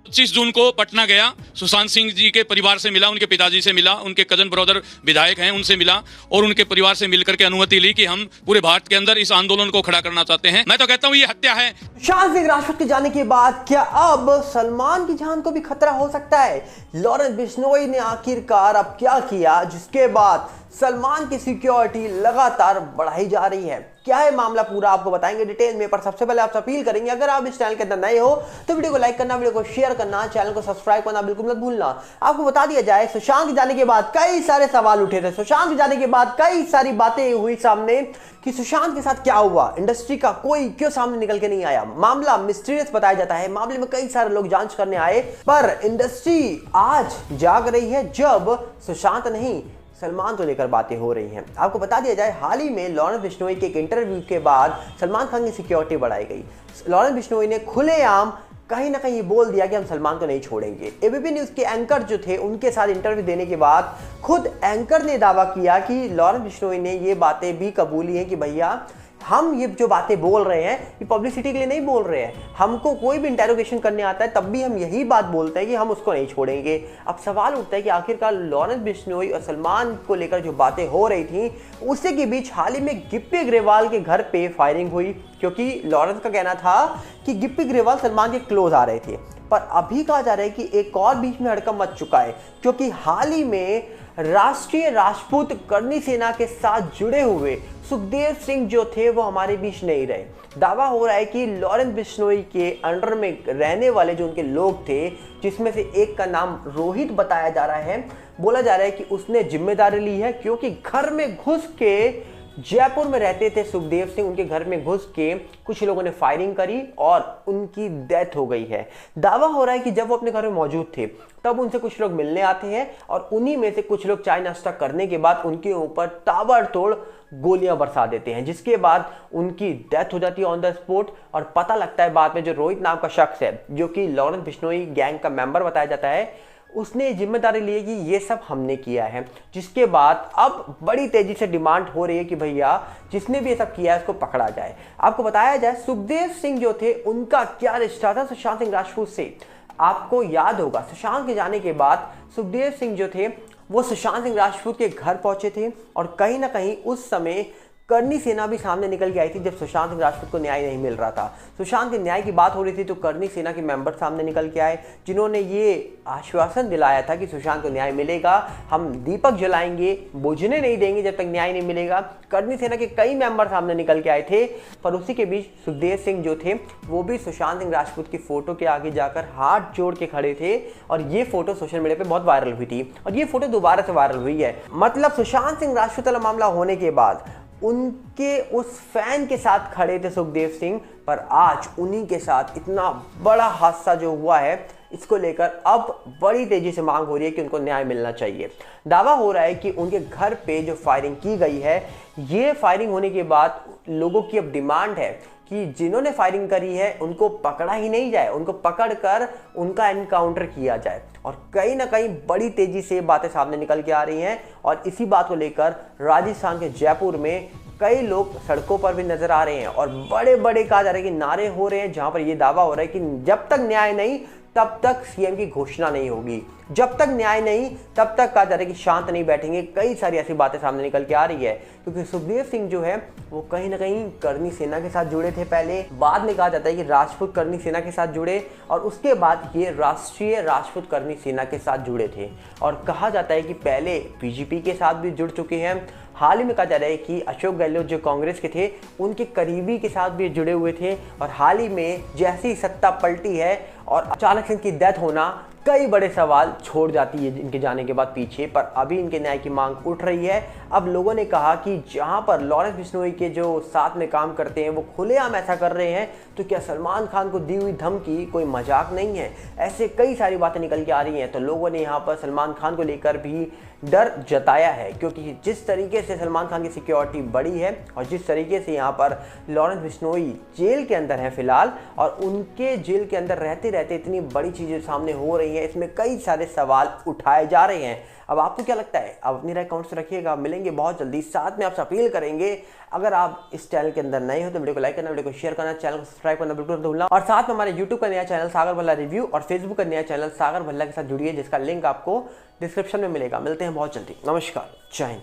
25 जून को पटना गया, सुशांत सिंह जी के परिवार से मिला, उनके पिताजी से मिला, उनके कजन ब्रदर विधायक हैं उनसे मिला और उनके परिवार से मिलकर के अनुमति ली कि हम पूरे भारत के अंदर इस आंदोलन को खड़ा करना चाहते हैं। मैं तो कहता हूं ये हत्या है। सुशांत सिंह राजपूत के जाने के बाद क्या अब सलमान की जान को भी खतरा हो सकता है? लॉरेंस बिश्नोई ने आखिरकार अब क्या किया जिसके बाद सलमान की सिक्योरिटी लगातार बढ़ाई जा रही है? क्या है मामला पूरा आपको बताएंगे डिटेल में। पर सबसे पहले आपसे अपील करेंगे, अगर आप इस चैनल के अंदर नए हो तो वीडियो को लाइक करना, वीडियो को शेयर करना, चैनल को सब्सक्राइब करना बिल्कुल मत भूलना। आपको बता दिया जाए, सुशांत के जाने के बाद कई सारे सवाल उठे थे। सुशांत के जाने के बाद कई सारी बातें हुई सामने कि सुशांत के साथ क्या हुआ, इंडस्ट्री का कोई क्यों सामने निकल के नहीं आया। मामला मिस्टीरियस बताया जाता है, मामले में कई सारे लोग जांच करने आए, पर इंडस्ट्री आज जाग रही है जब सुशांत नहीं सलमान को लेकर बातें हो रही हैं। आपको बता दिया जाए, हाल ही में लॉरेंस बिश्नोई के एक इंटरव्यू के बाद सलमान खान की सिक्योरिटी बढ़ाई गई। लॉरेंस बिश्नोई ने खुलेआम कहीं ना कहीं बोल दिया कि हम सलमान को नहीं छोड़ेंगे। एबीपी न्यूज के एंकर जो थे उनके साथ इंटरव्यू देने के बाद खुद एंकर ने दावा किया कि लॉरेंस बिश्नोई ने ये बातें भी कबूली है कि भैया हम ये जो बातें बोल रहे हैं ये पब्लिसिटी के लिए नहीं बोल रहे हैं, हमको कोई भी इंटेरोगेशन करने आता है तब भी हम यही बात बोलते हैं कि हम उसको नहीं छोड़ेंगे। अब सवाल उठता है कि आखिरकार लॉरेंस बिश्नोई और सलमान को लेकर जो बातें हो रही थी उसी के बीच हाल ही में गिप्पी ग्रेवाल के घर पे फायरिंग हुई, क्योंकि लॉरेंस का कहना था कि गिप्पी ग्रेवाल सलमान के क्लोज आ रहे थे। पर अभी कहा जा रहा है कि एक और बीच में हड़कंप मच चुका है, क्योंकि हाल ही में राष्ट्रीय राजपूत करनी सेना के साथ जुड़े हुए सुखदेव सिंह जो थे वो हमारे बीच नहीं रहे। दावा हो रहा है कि लॉरेंस बिश्नोई के अंडर में रहने वाले जो उनके लोग थे, जिसमें से एक का नाम रोहित बताया जा रहा है, बोला जा रहा है कि उसने जिम्मेदारी ली है, क्योंकि घर में घुस के जयपुर में रहते थे सुखदेव सिंह, उनके घर में घुस के कुछ लोगों ने फायरिंग करी और उनकी डेथ हो गई है। दावा हो रहा है कि जब वो अपने घर में मौजूद थे तब उनसे कुछ लोग मिलने आते हैं और उन्हीं में से कुछ लोग चाय नाश्ता करने के बाद उनके ऊपर ताबड़तोड़ गोलियां बरसा देते हैं, जिसके बाद उनकी डेथ हो जाती है ऑन द स्पॉट। और पता लगता है बाद में जो रोहित नाम का शख्स है, जो कि लॉरेंस बिश्नोई गैंग का मेंबर बताया जाता है, उसने जिम्मेदारी ली कि ये सब हमने किया है। जिसके बाद अब बड़ी तेजी से डिमांड हो रही है कि भैया जिसने भी ये सब किया है उसको पकड़ा जाए। आपको बताया जाए, सुखदेव सिंह जो थे उनका क्या रिश्ता था सुशांत सिंह राजपूत से। आपको याद होगा, सुशांत के जाने के बाद सुखदेव सिंह जो थे वो सुशांत सिंह राजपूत के घर पहुंचे थे और कहीं ना कहीं उस समय करनी सेना भी सामने निकल के आई थी जब सुशांत सिंह राजपूत को न्याय नहीं मिल रहा था। सुशांत के न्याय की बात हो रही थी तो करनी सेना के मेंबर सामने निकल के आए, जिन्होंने ये आश्वासन दिलाया था कि सुशांत को न्याय मिलेगा, हम दीपक जलाएंगे, बुझने नहीं देंगे जब तक न्याय नहीं मिलेगा। करनी सेना के कई मेंबर सामने निकल के आए थे, पर उसी के बीच सुखदेव सिंह जो थे वो भी सुशांत सिंह राजपूत की फोटो के आगे जाकर हाथ जोड़ के खड़े थे और ये फोटो सोशल मीडिया पे बहुत वायरल हुई थी और ये फोटो दोबारा से वायरल हुई है। मतलब सुशांत सिंह राजपूत वाला मामला होने के बाद उनके उस फैन के साथ खड़े थे सुखदेव सिंह, पर आज उन्हीं के साथ इतना बड़ा हादसा जो हुआ है इसको लेकर अब बड़ी तेजी से मांग हो रही है कि उनको न्याय मिलना चाहिए। दावा हो रहा है कि उनके घर पे जो फायरिंग की गई है, ये फायरिंग होने के बाद लोगों की अब डिमांड है कि जिन्होंने फायरिंग करी है उनको पकड़ा ही नहीं जाए, उनको पकड़कर उनका एनकाउंटर किया जाए। और कहीं ना कहीं बड़ी तेजी से बातें सामने निकल के आ रही हैं और इसी बात को लेकर राजस्थान के जयपुर में कई लोग सड़कों पर भी नजर आ रहे हैं और बड़े बड़े कहा जा रहा है कि नारे हो रहे हैं, जहां पर यह दावा हो रहा है कि जब तक न्याय नहीं तब तक सीएम की घोषणा नहीं होगी, जब तक न्याय नहीं तब तक कहा जा रहा है कि शांत नहीं बैठेंगे। कई सारी ऐसी बातें सामने निकल के आ रही है, क्योंकि सुखदेव सिंह जो है वो कहीं ना कहीं करनी सेना के साथ जुड़े थे पहले, बाद में कहा जाता है कि राजपूत करनी सेना के साथ जुड़े और उसके बाद ये राष्ट्रीय राजपूत करनी सेना के साथ जुड़े थे और कहा जाता है कि पहले बीजेपी के साथ भी जुड़ चुके हैं। हाल ही में कहा जा रहा है कि अशोक गहलोत जो कांग्रेस के थे उनके करीबी के साथ भी जुड़े हुए थे और हाल ही में जैसी सत्ता पलटी है और अचानक से इनकी डेथ होना कई बड़े सवाल छोड़ जाती है इनके जाने के बाद पीछे। पर अभी इनके न्याय की मांग उठ रही है। अब लोगों ने कहा कि जहां पर लॉरेंस बिश्नोई के जो साथ में काम करते हैं वो खुलेआम ऐसा कर रहे हैं, तो क्या सलमान खान को दी हुई धमकी कोई मजाक नहीं है? ऐसे कई सारी बातें निकल के आ रही हैं। तो लोगों ने यहाँ पर सलमान खान को लेकर भी डर जताया है, क्योंकि जिस तरीके से सलमान खान की सिक्योरिटी बढ़ी है और जिस तरीके से यहाँ पर लॉरेंस बिश्नोई जेल के अंदर है फिलहाल, और उनके जेल के अंदर रहते रहते इतनी बड़ी चीज़ें सामने हो रही हैं, इसमें कई सारे सवाल उठाए जा रहे हैं। अब आपको क्या लगता है? आप अपनी राय कमेंट से रखिएगा। मिलेंगे बहुत जल्दी। साथ में आपसे अपील करेंगे, अगर आप इस चैनल के अंदर नए हो तो वीडियो को लाइक करना, वीडियो को शेयर करना, चैनल को सब्सक्राइब करना बिल्कुल मत भूलना और साथ में हमारे यूट्यूब का नया चैनल सागर भल्ला रिव्यू और फेसबुक का नया चैनल सागर भल्ला के साथ जुड़िए, जिसका लिंक आपको डिस्क्रिप्शन में मिलेगा। मिलते हैं बहुत जल्दी। नमस्कार, जय हिंद।